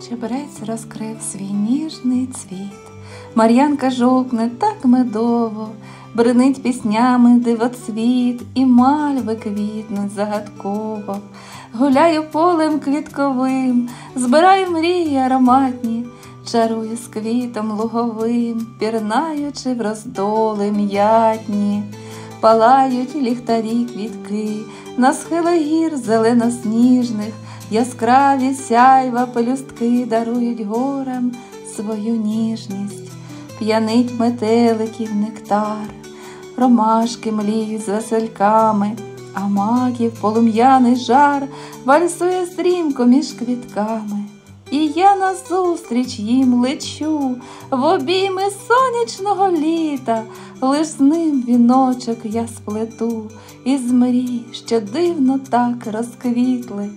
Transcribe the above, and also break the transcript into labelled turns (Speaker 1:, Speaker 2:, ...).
Speaker 1: Чебрець розкрив свій ніжний цвіт, Мар'янка жовкне так медово, бринить піснями дивоцвіт, і мальви квітнуть загадково. Гуляю полем квітковим, збираю мрії ароматні, чарую з квітом луговим, пірнаючи в роздоли м'ятні. Палають ліхтарі квітки, на схилах гір зелено-сніжних, яскраві сяйва пелюстки дарують горам свою ніжність. П'янить метеликів нектар, ромашки мліють з весельками, а маків полум'яний жар вальсує стрімко між квітками. І я назустріч їм лечу в обійми сонячного літа, лиш з ним віночок я сплету із мрій, що дивно так розквітли.